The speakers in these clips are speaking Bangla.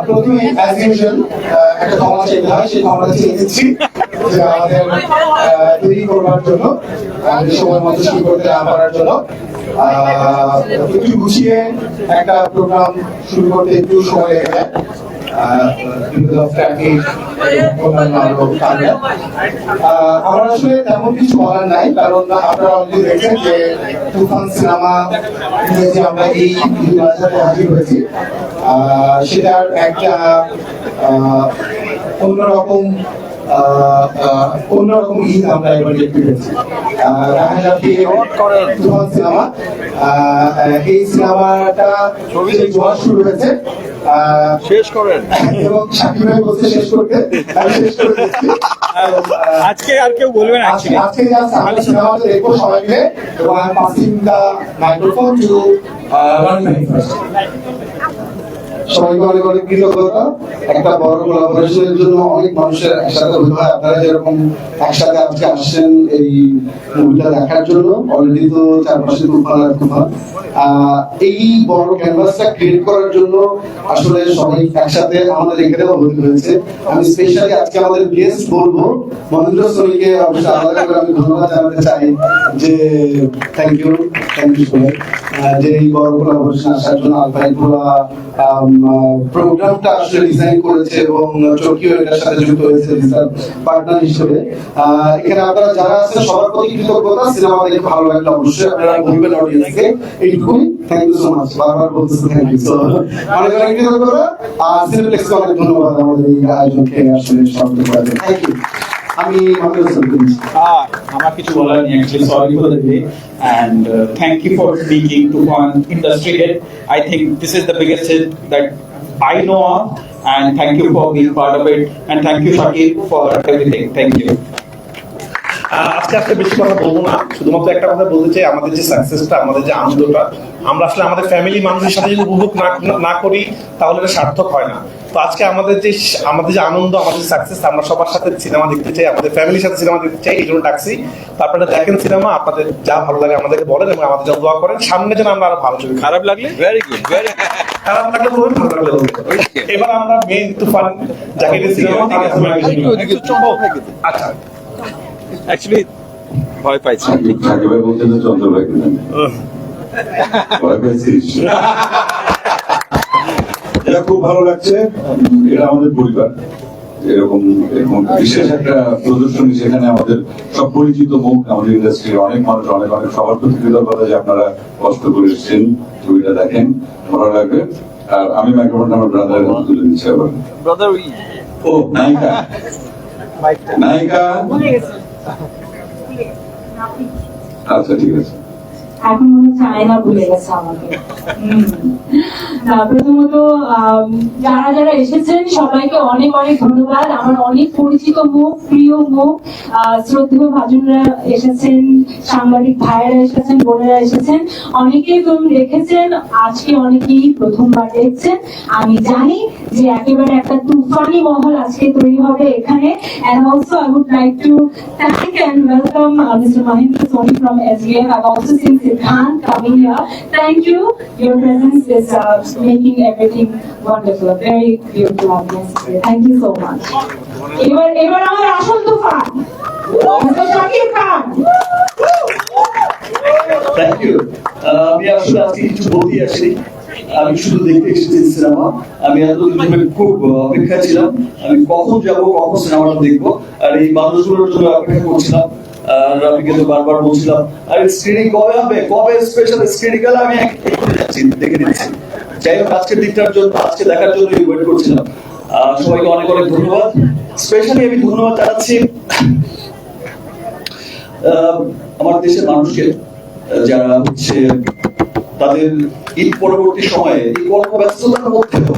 প্রথমে অ্যাজ ইউজুয়াল একটা ক্ষমা চাইতে হয়, সেই ক্ষমাটা চেয়ে দিচ্ছি যে আমাদের দেরি করবার জন্য, আমাদের সময় মতো শুরু করতে না পারার জন্য। একটু গুছিয়ে একটা প্রোগ্রাম শুরু করতে একটু সময় লেগে যায়। আমার আসলে তেমন কিছু বলার নাই, কারণ আপনারা অলরেডি দেখেন যে তুফান সিনেমা নিয়ে যে আমরা এই বাজারে হাজির হয়েছি, সেটার একটা অন্যরকম ঈদ আমরা এবার দেখতে পেয়েছি। তুফান সিনেমা, এই সিনেমাটা জোয়ার শুরু হয়েছে, শেষ করেন এবং সাকিব ভাই বলতে শেষ করতে, আমি শেষ করে দিচ্ছি। আজকে আর কেউ বলবেন আজকে আমরা সিনেমাটা দেখবো সবাই মিলে, এবং আমি পাসিং দ্য মাইক্রোফোন টু সবাইকে অনেক অনেক কৃতজ্ঞতা। একটা বড় কোলাবোরেশনের জন্য অনেক মানুষের একসাথে হতে হয়। আপনারা যেরকম একসাথে আজকে আসছেন এই মুভিটা দেখার জন্য, অলরেডি তো চারপাশে তুফান আর তুফান, এই বড় ক্যানভাসটা ক্রিয়েট করার জন্য আসলে সবাই একসাথে আমাদের এখানে হতে হয়েছে। আমি স্পেশালি আজকে আমাদের গেস্ট বলবো মহেন্দ্র সোনিকে অবশ্যই আলাদা করে আমি ধন্যবাদ জানাতে চাই যে থ্যাংক ইউ সবাই, যে এই বড় কোলাবোরেশন আসার জন্য। আলফাই পুরা প্রোগ্রামটা আসলে ডিজাইন করেছে এবং চকিও এটার সাথে যুক্ত হয়েছে পার্টনার হিসেবে। এখানে আপনারা যারা আছেন সবার প্রতি কৃতজ্ঞতা। সিনেমা দেখে ভালো লাগলে অবশ্যই আপনারা বলবেন অডিয়েন্সকে, এইটুকুই। থ্যাংক ইউ সো মাচ, বারবার বলতেছি থ্যাংক ইউ। সো অনেক অনেক কৃতজ্ঞতা, আর সিনেপ্লেক্সকে অনেক ধন্যবাদ আমাদের এই আয়োজনকে আসলে সফল করার জন্য। Thank you. আমি আমার কিছু বলার নেই, actually sorry for the delay, and thank you for speaking to one industry head. I think this is the biggest hit that I know of, and thank you for being part of it, and thank you Shakib for everything. Thank you. আজকে বেশি কথা বলবো না, শুধুমাত্র একটা কথা বলতে চাই, আমাদের যে সাকসেসটা, আমাদের যে আনন্দটা, আমরা আসলে আমাদের ফ্যামিলি মানুষের সাথে যদি উপভোগ না করি তাহলে এটা সার্থক হয় না। তো আজকে আমাদের যে আনন্দ, আমাদের সাকসেস, আমরা সবার সাথে সিনেমা দেখতে চাই, আমাদের ফ্যামিলির সাথে সিনেমা দেখতে চাই, এই জন্য ডাকছি। তো আপনারা দেখেন সিনেমা, আপনাদের যা ভালো লাগে আমাদেরকে বলেন এবং আমাদের জন্য দোয়া করেন, সামনে যেন আমরা আরো ভালো ছবি। খারাপ লাগলে ভেরি গুড, ভেরি খারাপ লাগলে বলুন, ভালো লাগলে বলুন। এবার আমরা মেইন তুফান যাকে আচ্ছা অ্যাকচুয়ালি ভয় পাইছি। সাকিবের বলতে তো চন্দ্র ভাই ভয় পাইছিস। এটা খুব ভালো লাগছে, এটা আমাদের পরিবার। এরকম এরকম বিশেষ একটা প্রদর্শনী, সেখানে আমাদের সব পরিচিত মুখ, আমাদের ইন্ডাস্ট্রির অনেক মানুষ, অনেক অনেক সবার প্রতি কৃতজ্ঞতা যে আপনারা কষ্ট করে এসেছেন, ছবিটা দেখেন, ভালো লাগবে। আর আমি মাইক্রোফোনটা আমার ব্রাদারের হাতে তুলে দিচ্ছি আবার। ব্রাদার ও নায়িকা, নায়িকা, আচ্ছা ঠিক আছে। এখন মনে হচ্ছে আয়না ভুলে গেছে আমাকে। প্রথমত যারা যারা এসেছেন সবাইকে অনেক অনেক ধন্যবাদ। আমার অনেক পরিচিত মুখ, প্রিয় মুখ, শ্রদ্ধেয় ভাজনরা এসেছেন, সাংবাদিক ভাইয়েরা এসেছেন, বোনেরা এসেছেন, অনেকেই ফিল্ম দেখেছেন, আজকে অনেকেই প্রথমবার দেখছেন। আমি জানি যে একেবারে একটা তুফানি মহল আজকে তৈরি হবে এখানে। And also I would like to thank and welcome Mr. Mahendra Soni from SBF. I've also seen Sidhant coming here. Thank you. Your presence is making everything wonderful. A very beautiful audience here. Thank you so much. এবার আমাদের আসল তুফান Mr. Shakib Khan. Thank you. আমি আসলে আজকে কিছু বলতে আসি, আমি শুধু দেখতে এসেছি সিনেমা। আমি এতদিন ধরে খুব অপেক্ষা ছিলাম, আমি কখন যাবো, কখন সিনেমাটা দেখবো, আর এই মানুষগুলোর জন্য অপেক্ষা করছিলাম। রবিকে তো বারবার বলছিলাম আর স্ক্রিনিং কবে হবে, কবে স্পেশাল স্ক্রিনিং গেলে আমি যাচ্ছি, দেখে দিচ্ছি। যাই হোক, আজকের দিকটার জন্য, আজকে দেখার জন্য ওয়েট করছিলাম। সবাইকে অনেক অনেক ধন্যবাদ। স্পেশালি আমি ধন্যবাদ জানাচ্ছি আমার দেশের মানুষকে, যারা হচ্ছে তাদের ঈদ পরবর্তী সময়ে এই কর্মব্যস্ততার মধ্যেও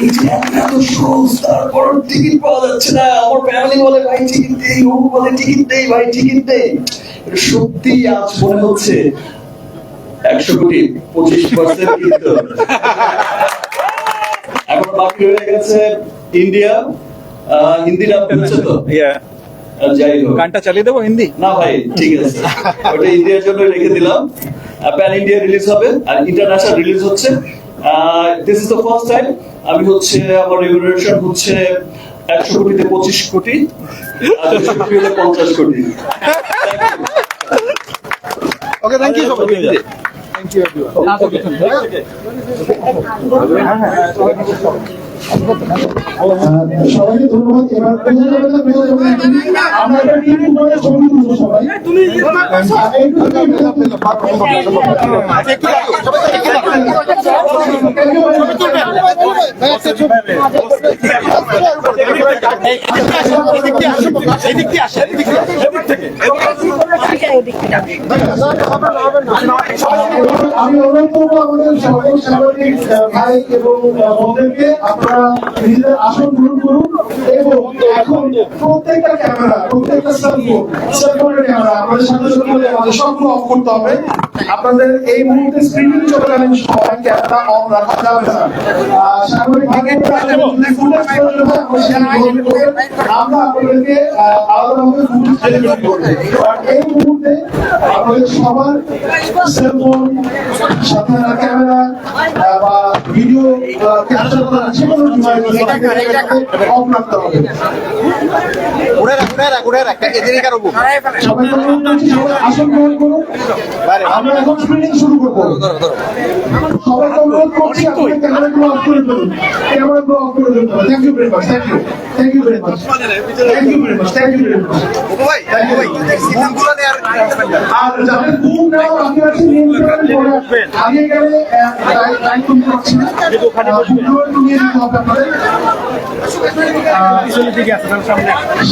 এই যে এত সহজ, তারপর টিকিট পাওয়া যাচ্ছে না, আমার ফ্যামিলি বলে ভাই টিকিট দেই, ও বলে টিকিট দেই, ভাই টিকিট দেই। সত্যি আজ মনে হচ্ছে 100 কোটি 25% কিন্তু এখন বাকি হয়ে গেছে ইন্ডিয়া। হিন্দিটা হচ্ছে তো, যাই হোক, গানটা চালিয়ে দেবো হিন্দি না ভাই, ঠিক আছে, ওটা ইন্ডিয়ার জন্য রেখে দিলাম। প্যান ইন্ডিয়া রিলিজ হবে আর ইন্টারন্যাশনাল রিলিজ হচ্ছে this is the first time আমি হচ্ছে আমার রেমুনারেশন হচ্ছে 100 কোটিতে 25 কোটি আর 200 কোটিতে 50 কোটি। ওকে, থ্যাংক ইউ সো মাচ। সবাইকে ধন্যবাদ। এবার আমরা একটা টিম করে ছবি তুলবো সবাই। আমি অনুরোধ করবো আমাদের সকল সাংবাদিক ভাই এবং বোনদেরকে আপনারা নিজেদের আসন গ্রহণ করুন এবং এখন প্রত্যেকটা ক্যামেরা, প্রত্যেকটা সেলফোনের ক্যামেরা আমাদের সাথে সাথে আমাদের সবগুলো অফ করতে হবে। আপনাদের এই মুহূর্তে স্ক্রিনিং চলাকালীন সময় ক্যামেরা অন রাখা যাবে না। সাংবাদিক ভাইদের ফুটেজ প্রয়োজন হয় আমরা আপনাদেরকে আলাদাভাবে ফুটেজ ডেলিভারি করবো। এই মুহূর্তে আপনাদের সবার সেলফোন, সাথে ক্যামেরা বা ভিডিও ক্যাপচার করা যে কোনো ডিভাইস অফ রাখতে হবে। সবাই আসন গ্রহণ করুন। আমরা এখন স্ক্রিনিং শুরু করবো। সবাইকে অনুরোধ করছি আপনাদের ক্যামেরাগুলো অফ করে দিন, ক্যামেরাগুলো অফ করে দিন। Thank you very much. Thank you, thank you very much. Thank you very much. Thank you very much. আর যাদের ঘুম নাও আপনি আছে নিয়ন্ত্রণ করে আসবেন। আগে গেলে লাইন তুলতে পারছি না, ঘুমগুলো নিয়ে দিতে হবে আপনাদের।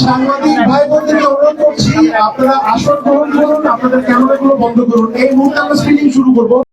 সাংবাদিক ভাই বোনদেরকে অনুরোধ করছি আপনারা আসন গ্রহণ করুন, আপনাদের ক্যামেরাগুলো বন্ধ করুন। এই মুহূর্তে আমরা স্ক্রিনিং শুরু করবো।